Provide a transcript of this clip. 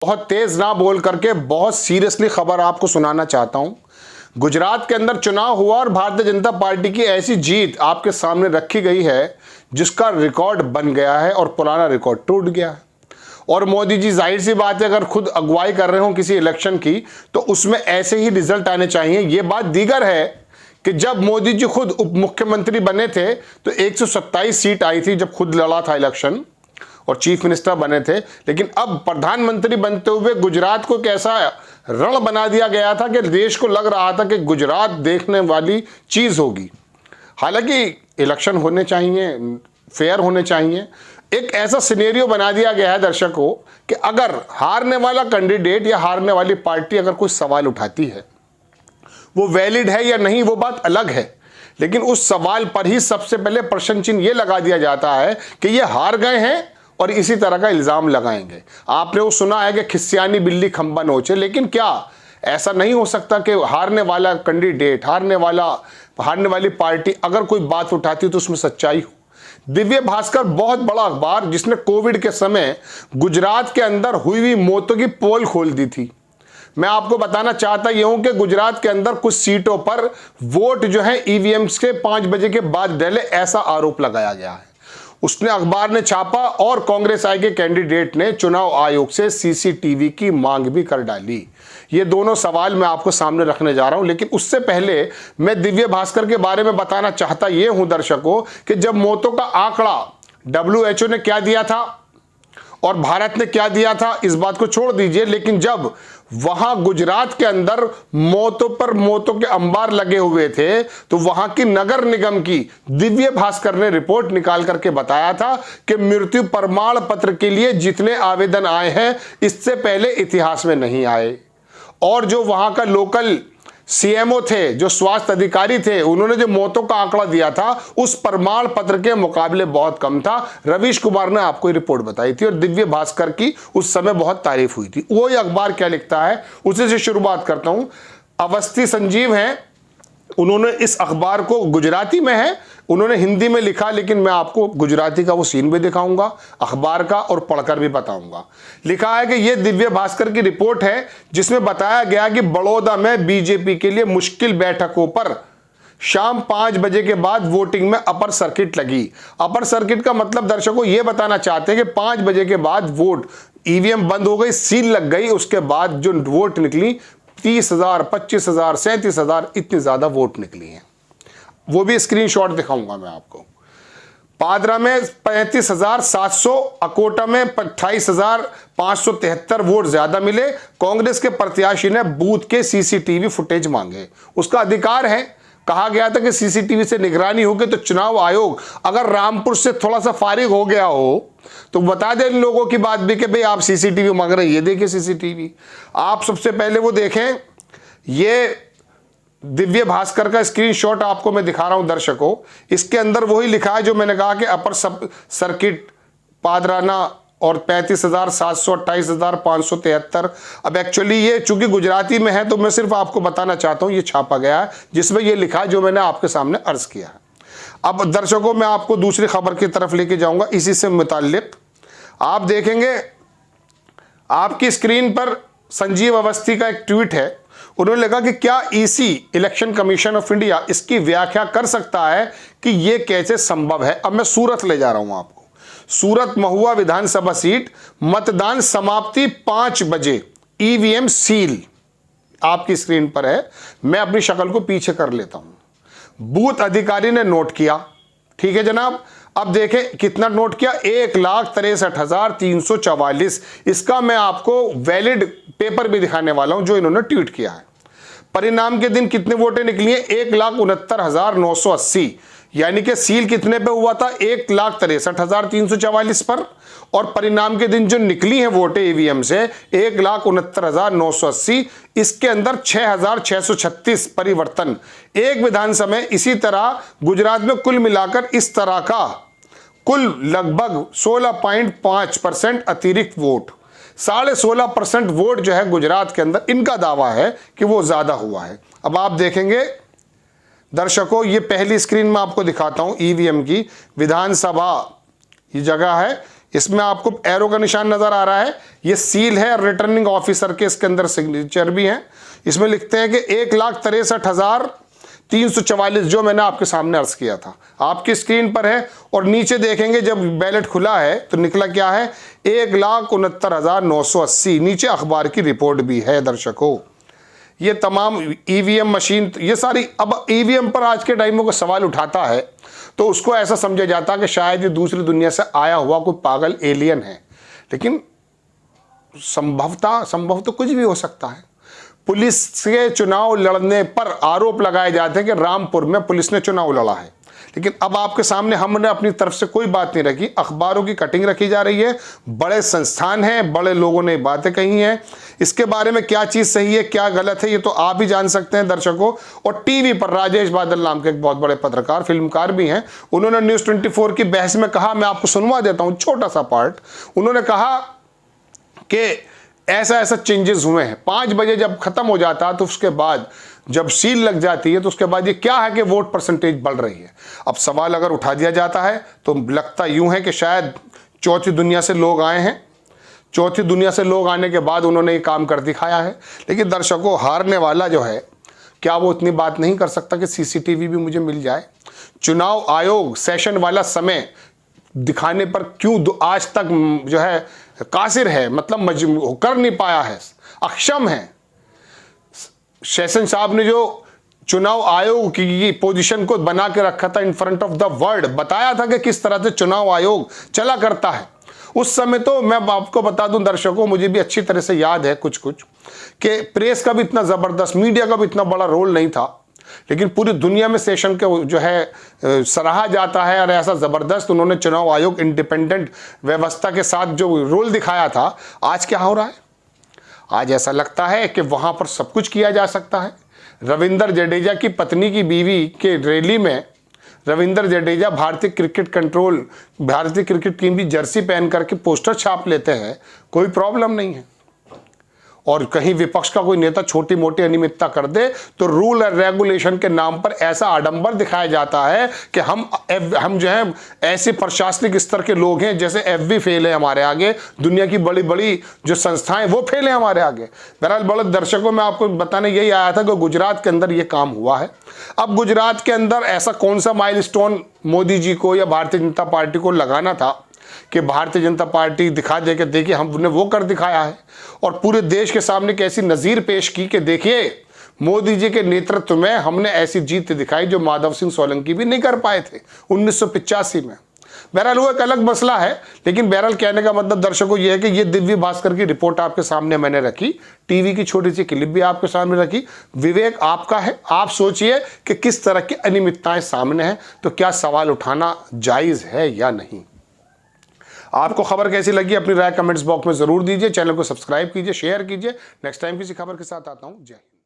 बहुत तेज ना बोल करके बहुत सीरियसली खबर आपको सुनाना चाहता हूं। गुजरात के अंदर चुनाव हुआ और भारतीय जनता पार्टी की ऐसी जीत आपके सामने रखी गई है जिसका रिकॉर्ड बन गया है और पुराना रिकॉर्ड टूट गया है। और मोदी जी जाहिर सी बात है, अगर खुद अगुवाई कर रहे हो किसी इलेक्शन की तो उसमें ऐसे ही रिजल्ट आने चाहिए। यह बात दीगर है कि जब मोदी जी खुद उप मुख्यमंत्री बने थे तो 127 सीट आई थी जब खुद लड़ा था इलेक्शन और चीफ मिनिस्टर बने थे, लेकिन अब प्रधानमंत्री बनते हुए गुजरात को कैसा रण बना दिया गया था कि देश को लग रहा था कि गुजरात देखने वाली चीज होगी। हालांकि इलेक्शन होने चाहिए, फेयर होने चाहिए। एक ऐसा सिनेरियो बना दिया गया है दर्शकों कि अगर हारने वाला कैंडिडेट या हारने वाली पार्टी अगर कोई सवाल उठाती है, वो वैलिड है या नहीं वो बात अलग है, लेकिन उस सवाल पर ही सबसे पहले प्रश्न चिन्ह ये लगा दिया जाता है कि ये हार गए हैं और इसी तरह का इल्जाम लगाएंगे। आपने वो सुना है कि खिस्सियानी बिल्ली खंबा नोचे, लेकिन क्या ऐसा नहीं हो सकता कि हारने वाला कैंडिडेट, हारने वाली पार्टी अगर कोई बात उठाती हो तो उसमें सच्चाई हो? दिव्य भास्कर बहुत बड़ा अखबार जिसने कोविड के समय गुजरात के अंदर हुई मौतों की पोल खोल दी थी। मैं आपको बताना चाहता यह हूं कि गुजरात के अंदर कुछ सीटों पर वोट जो है ईवीएम के 5 बजे के बाद डले, ऐसा आरोप लगाया गया है। उसने अखबार ने छापा और कांग्रेस आई के कैंडिडेट ने चुनाव आयोग से सीसीटीवी की मांग भी कर डाली। ये दोनों सवाल मैं आपको सामने रखने जा रहा हूं, लेकिन उससे पहले मैं दिव्य भास्कर के बारे में बताना चाहता यह हूं दर्शकों कि जब मौतों का आंकड़ा WHO ने क्या दिया था और भारत ने क्या दिया था इस बात को छोड़ दीजिए, लेकिन जब वहां गुजरात के अंदर मौतों पर मौतों के अंबार लगे हुए थे तो वहां की नगर निगम की दिव्य भास्कर ने रिपोर्ट निकाल करके बताया था कि मृत्यु प्रमाण पत्र के लिए जितने आवेदन आए हैं इससे पहले इतिहास में नहीं आए। और जो वहां का लोकल सीएमओ थे, जो स्वास्थ्य अधिकारी थे, उन्होंने जो मौतों का आंकड़ा दिया था उस प्रमाण पत्र के मुकाबले बहुत कम था। रवीश कुमार ने आपको रिपोर्ट बताई थी और दिव्य भास्कर की उस समय बहुत तारीफ हुई थी। वो अखबार क्या लिखता है उसी से शुरुआत करता हूं। अवस्थी संजीव हैं, उन्होंने इस अखबार को गुजराती में है, उन्होंने हिंदी में लिखा, लेकिन मैं आपको गुजराती का वो सीन भी दिखाऊंगा अखबार का और पढ़कर भी बताऊंगा। लिखा है कि यह दिव्य भास्कर की रिपोर्ट है जिसमें बताया गया कि बड़ौदा में बीजेपी के लिए मुश्किल बैठकों पर शाम 5 बजे के बाद वोटिंग में अपर सर्किट लगी। अपर सर्किट का मतलब दर्शकों यह बताना चाहते हैं कि 5 बजे के बाद वोट ईवीएम बंद हो गई, सील लग गई, उसके बाद जो वोट निकली 30,000, 25,000, 37,000 इतनी ज्यादा वोट निकली हैं। वो भी स्क्रीनशॉट दिखाऊंगा मैं आपको। पादरा में 35,700, अकोटा में 28,573 वोट ज्यादा मिले। कांग्रेस के प्रत्याशी ने बूथ के सीसीटीवी फुटेज मांगे, उसका अधिकार है। कहा गया था कि सीसीटीवी से निगरानी होगी, तो चुनाव आयोग अगर रामपुर से थोड़ा सा फारिग हो गया हो तो बता दें इन लोगों की बात भी कि भाई आप सीसीटीवी मांग रहे हैं, ये देखिए सीसीटीवी। आप सबसे पहले वो देखें, ये दिव्य भास्कर का स्क्रीनशॉट आपको मैं दिखा रहा हूं दर्शकों। इसके अंदर वही लिखा है जो मैंने कहा कि अपर सब सर्किट पादराना और 35,700, 28,573। अब एक्चुअली ये चूंकि गुजराती में है तो मैं सिर्फ आपको बताना चाहता हूं, ये छापा गया है जिसमें ये लिखा है जो मैंने आपके सामने अर्ज किया है। अब दर्शकों मैं आपको दूसरी खबर की तरफ लेके जाऊंगा इसी से मुताल्लिक। आप देखेंगे आपकी स्क्रीन पर संजीव अवस्थी का एक ट्वीट है। उन्होंने लिखा कि क्या EC election commission of India इसकी व्याख्या कर सकता है कि यह कैसे संभव है। अब मैं सूरत ले जा रहा हूं आपको। सूरत महुआ विधानसभा सीट, मतदान समाप्ति 5 बजे, ईवीएम सील आपकी स्क्रीन पर है। मैं अपनी शक्ल को पीछे कर लेता हूं। बूथ अधिकारी ने नोट किया, ठीक है जनाब। अब देखें कितना नोट किया, 1,63,344। इसका मैं आपको वैलिड पेपर भी दिखाने वाला हूं जो इन्होंने ट्वीट किया है। परिणाम के दिन कितने वोटें निकली हैं, 1,69,980, यानी कि सील कितने पे हुआ था, 1,63,344 पर, और परिणाम के दिन जो निकली हैं वोटें ईवीएम से 1,69,980। इसके अंदर 6,636 परिवर्तन एक विधानसभा में। इसी तरह गुजरात में कुल मिलाकर इस तरह का कुल लगभग 16.5% अतिरिक्त वोट, 16.5% वोट जो है गुजरात के अंदर, इनका दावा है कि वो ज्यादा हुआ है। अब आप देखेंगे दर्शकों, ये पहली स्क्रीन में आपको दिखाता हूं ईवीएम की। विधानसभा ये जगह है, इसमें आपको एरो का निशान नजर आ रहा है, ये सील है रिटर्निंग ऑफिसर के, इसके अंदर सिग्नेचर भी है। इसमें लिखते हैं कि 1,63,344 जो मैंने आपके सामने अर्ज किया था आपकी स्क्रीन पर है। और नीचे देखेंगे जब बैलेट खुला है तो निकला क्या है, 1,69,980। नीचे अखबार की रिपोर्ट भी है दर्शकों। ये तमाम ईवीएम मशीन, ये सारी, अब ईवीएम पर आज के टाइम में कोई सवाल उठाता है तो उसको ऐसा समझा जाता है कि शायद ये दूसरी दुनिया से आया हुआ कोई पागल एलियन है, लेकिन संभव तो कुछ भी हो सकता है। पुलिस के चुनाव लड़ने पर आरोप लगाए जाते हैं कि रामपुर में पुलिस ने चुनाव लड़ा है, लेकिन अब आपके सामने हमने अपनी तरफ से कोई बात नहीं रखी, अखबारों की कटिंग रखी जा रही है। बड़े संस्थान हैं, बड़े लोगों ने बातें कही हैं, इसके बारे में क्या चीज़ सही है क्या गलत है ये तो आप ही जान सकते हैं दर्शकों। और टीवी पर राजेश बादल नाम के एक बहुत बड़े पत्रकार, फिल्मकार भी हैं, उन्होंने न्यूज़ 24 की बहस में कहा, मैं आपको सुनवा देता हूँ छोटा सा पार्ट। उन्होंने कहा कि ऐसा ऐसा चेंजेस हुए हैं, 5 बजे जब खत्म हो जाता तो उसके बाद जब सील लग जाती है तो उसके बाद ये क्या है कि वोट परसेंटेज बढ़ रही है। अब सवाल अगर उठा दिया जाता है तो लगता यूं है कि शायद चौथी दुनिया से लोग आए हैं, चौथी दुनिया से लोग आने के बाद उन्होंने ये काम कर दिखाया है। लेकिन दर्शकों, हारने वाला जो है क्या वो इतनी बात नहीं कर सकता कि सीसीटीवी भी मुझे मिल जाए। चुनाव आयोग सेशन वाला समय दिखाने पर क्यों आज तक जो है कासिर है, मतलब कर नहीं पाया है, अक्षम है। सेशन साहब ने जो चुनाव आयोग की पोजीशन को बना के रखा था in front of the world, बताया था कि किस तरह से चुनाव आयोग चला करता है, उस समय तो मैं आपको बता दूं दर्शकों, मुझे भी अच्छी तरह से याद है कुछ कि प्रेस का भी इतना ज़बरदस्त, मीडिया का भी इतना बड़ा रोल नहीं था, लेकिन पूरी दुनिया में सेशन के जो है सराहा जाता है और ऐसा ज़बरदस्त उन्होंने चुनाव आयोग इंडिपेंडेंट व्यवस्था के साथ जो रोल दिखाया था। आज क्या हो रहा है, आज ऐसा लगता है कि वहाँ पर सब कुछ किया जा सकता है। रविंद्र जडेजा की पत्नी की बीवी के रैली में रविंद्र जडेजा भारतीय क्रिकेट टीम की जर्सी पहन करके पोस्टर छाप लेते हैं, कोई प्रॉब्लम नहीं है। और कहीं विपक्ष का कोई नेता छोटी मोटी अनियमितता कर दे तो रूल और रेगुलेशन के नाम पर ऐसा आडंबर दिखाया जाता है कि हम जो है ऐसे प्रशासनिक स्तर के लोग हैं जैसे एफबी फेल है हमारे आगे, दुनिया की बड़ी बड़ी जो संस्थाएं वो फेल है हमारे आगे। बहरहाल बड़े दर्शकों, मैं आपको बताने यही आया था कि गुजरात के अंदर ये काम हुआ है। अब गुजरात के अंदर ऐसा कौन सा माइलस्टोन मोदी जी को या भारतीय जनता पार्टी को लगाना था कि भारतीय जनता पार्टी दिखा दे कि देखिए हमने वो कर दिखाया है, और पूरे देश के सामने कैसी नज़ीर पेश की कि देखिए मोदी जी के नेतृत्व में हमने ऐसी जीत दिखाई जो माधव सिंह सोलंकी भी नहीं कर पाए थे 1985 में। बहरहाल वो एक अलग मसला है, लेकिन बहरहाल कहने का मतलब दर्शकों ये है कि ये दिव्य भास्कर की रिपोर्ट आपके सामने मैंने रखी, टीवी की छोटी सी क्लिप भी आपके सामने रखी। विवेक आपका है, आप सोचिए कि किस तरह की अनियमितताएं सामने हैं, तो क्या सवाल उठाना जायज़ है या नहीं। आपको खबर कैसी लगी अपनी राय कमेंट्स बॉक्स में जरूर दीजिए, चैनल को सब्सक्राइब कीजिए, शेयर कीजिए। नेक्स्ट टाइम किसी खबर के साथ आता हूं। जय हिंद।